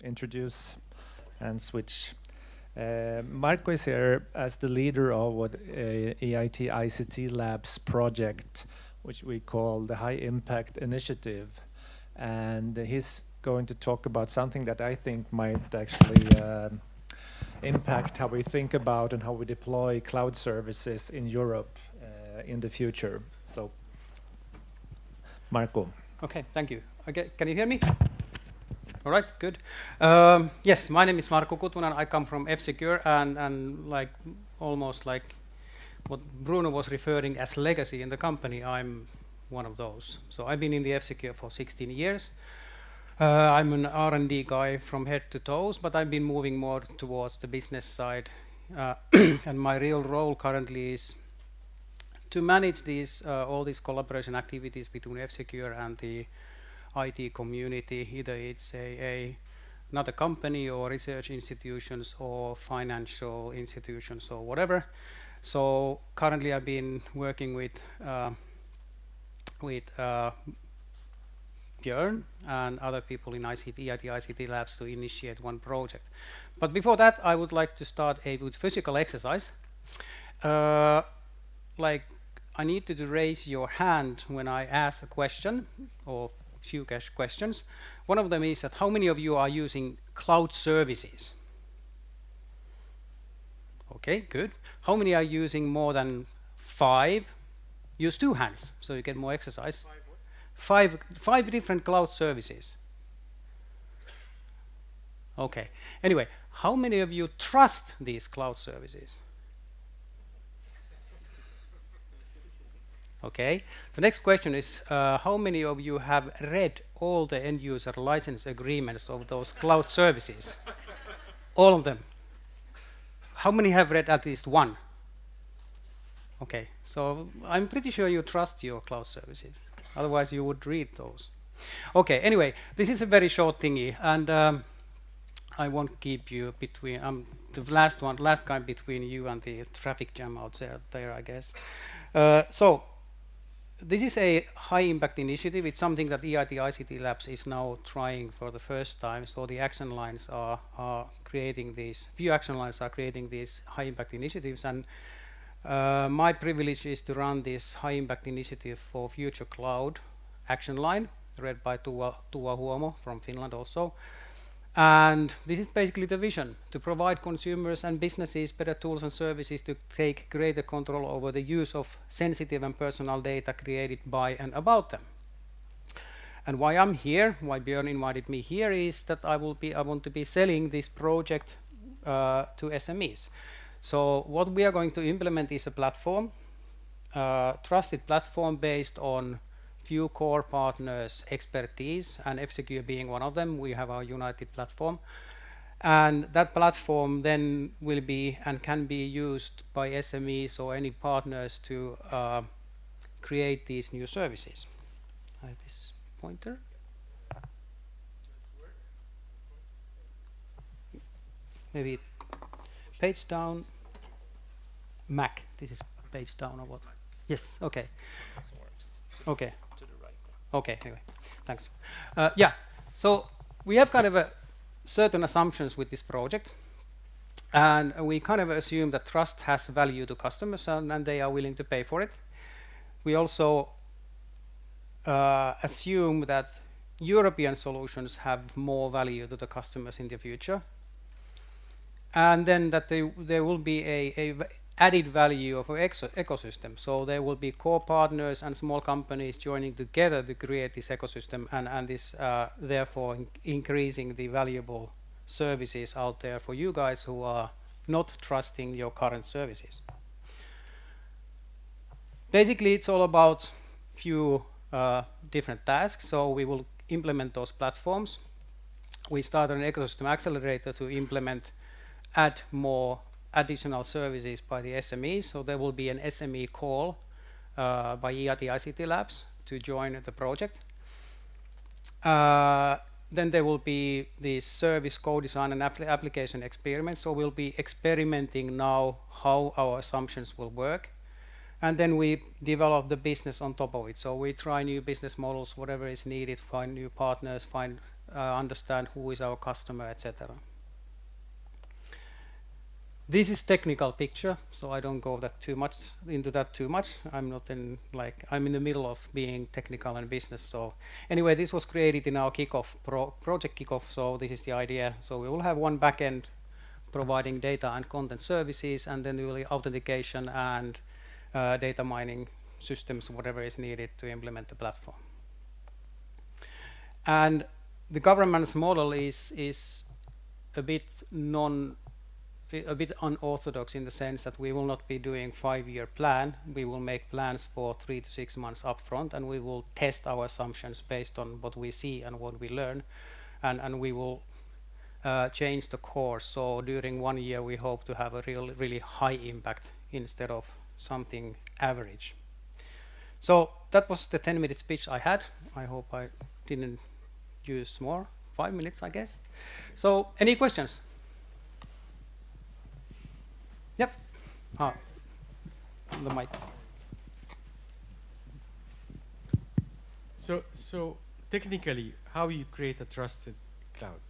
introduce and switch. Markko is here as the leader of what EIT ICT Labs project, which we call the High Impact Initiative. And he's going to talk about something that I think might actually impact how we think about and how we deploy cloud services in Europe in the future. So, Markko. Okay, thank you. Okay, can you hear me? All right, good. Yes, my name is Markko Kutvonen. I come from F-Secure, and like almost like what Bruno was referring as legacy in the company, I'm one of those. So I've been in the F-Secure for 16 years. I'm an R&D guy from head to toes, but I've been moving more towards the business side. And my real role currently is to manage these all these collaboration activities between F-Secure and the IT community. Either it's another company or research institutions or financial institutions or whatever. So currently I've been working with Björn and other people in EIT ICT Labs to initiate one project. But before that, I would like to start with physical exercise. Like I need you to raise your hand when I ask a question or few questions. One of them is that how many of you are using cloud services? Okay, good. How many are using more than 5? Use 2 hands so you get more exercise. 5 different cloud services. Okay. Anyway, how many of you trust these cloud services? Okay. The next question is, how many of you have read all the end-user license agreements of those cloud services? All of them. How many have read at least one? Okay. So I'm pretty sure you trust your cloud services. Otherwise, you would read those. Okay. Anyway, this is a very short thingy, and I won't keep you between. The last guy between you and the traffic jam out there, I guess. So. This is a high-impact initiative. It's something that EIT ICT Labs is now trying for the first time. So the action lines are creating these. Few action lines are creating these high-impact initiatives, and my privilege is to run this high-impact initiative for Future Cloud action line, led by Tuva Huomo from Finland also. And this is basically the vision, to provide consumers and businesses better tools and services to take greater control over the use of sensitive and personal data created by and about them. And why I'm here, why Björn invited me here, is that I want to be selling this project to SMEs. So what we are going to implement is a platform, trusted platform based on few core partners' expertise, and F-Secure being one of them. We have our United platform, and that platform then will be and can be used by SMEs or any partners to create these new services. This pointer. Maybe page down. Mac. This is page down or what? Yes. Okay. Okay. Okay, anyway, thanks. Yeah, so we have kind of certain assumptions with this project, and we kind of assume that trust has value to customers, and they are willing to pay for it. We also assume that European solutions have more value to the customers in the future, and then that there will be a added value of an ecosystem. So there will be core partners and small companies joining together to create this ecosystem, and this therefore increasing the valuable services out there for you guys who are not trusting your current services. Basically, it's all about few different tasks. So we will implement those platforms. We start an ecosystem accelerator to add more additional services by the SMEs. So there will be an SME call by EIT ICT Labs to join the project. Then there will be the service co-design and application experiments. So we'll be experimenting now how our assumptions will work. And then we develop the business on top of it. So we try new business models, whatever is needed, find new partners, find understand who is our customer, etc. This is technical picture, so I don't go into that too much. I'm not I'm in the middle of being technical and business. So anyway, this was created in our project kickoff. So this is the idea. So we will have one backend providing data and content services, and then really authentication and data mining systems, whatever is needed to implement the platform. And the governance model is a bit unorthodox in the sense that we will not be doing 5-year plan. We will make plans for 3 to 6 months upfront, and we will test our assumptions based on what we see and what we learn, and we will change the course. So during 1 year, we hope to have a really high impact instead of something average. So that was the 10-minute speech I had. I hope I didn't use more. 5 minutes, I guess. So any questions? Yep. The mic. So technically, how you create a trusted cloud?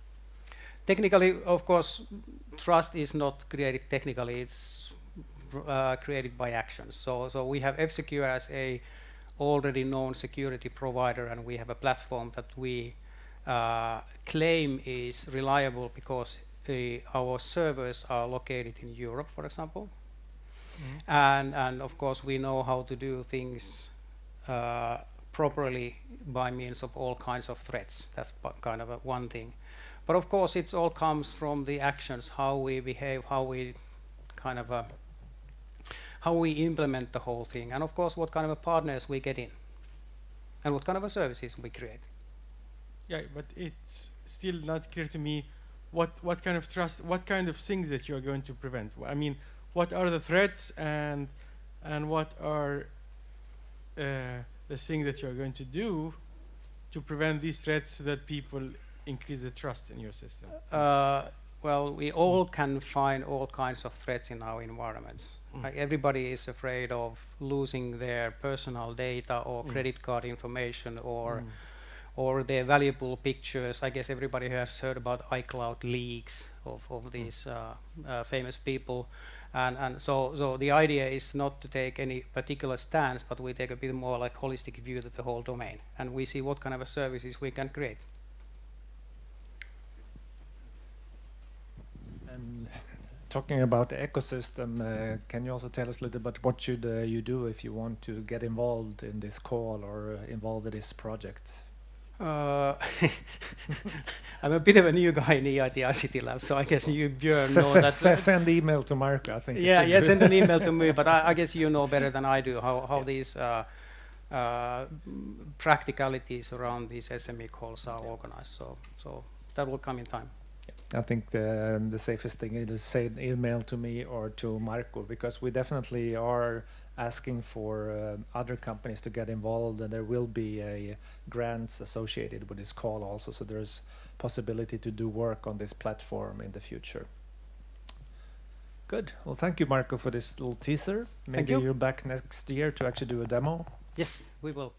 Technically, of course, trust is not created technically. It's created by actions. So we have F-Secure as a already known security provider, and we have a platform that we claim is reliable because our servers are located in Europe, for example. And of course we know how to do things properly by means of all kinds of threats. That's kind of one thing. But of course it all comes from the actions, how we behave, how we kind of how we implement the whole thing, and of course what kind of partners we get in, and what kind of services we create. Yeah, but it's still not clear to me what kind of trust, what kind of things that you are going to prevent. I mean, what are the threats, and what are the things that you are going to do to prevent these threats so that people increase the trust in your system? Well, we all can find all kinds of threats in our environments. Like everybody is afraid of losing their personal data or credit card information or their valuable pictures. I guess everybody has heard about iCloud leaks of these famous people. And so the idea is not to take any particular stance, but we take a bit more like holistic view to the whole domain. And we see what kind of services we can create. And talking about the ecosystem, can you also tell us a little bit what should you do if you want to get involved in this call or involved in this project? I'm a bit of a new guy in the EIT ICT lab, so I guess you, Björn, know that. Send email to Markko, I think. Yeah, send an email to me, but I guess you know better than I do how these practicalities around these SME calls are organized. So that will come in time. I think the safest thing is to send email to me or to Markko, because we definitely are asking for other companies to get involved, and there will be grants associated with this call also, so there's possibility to do work on this platform in the future. Good. Well, thank you, Markko, for this little teaser. Maybe you're back next year to actually do a demo. Yes, we will.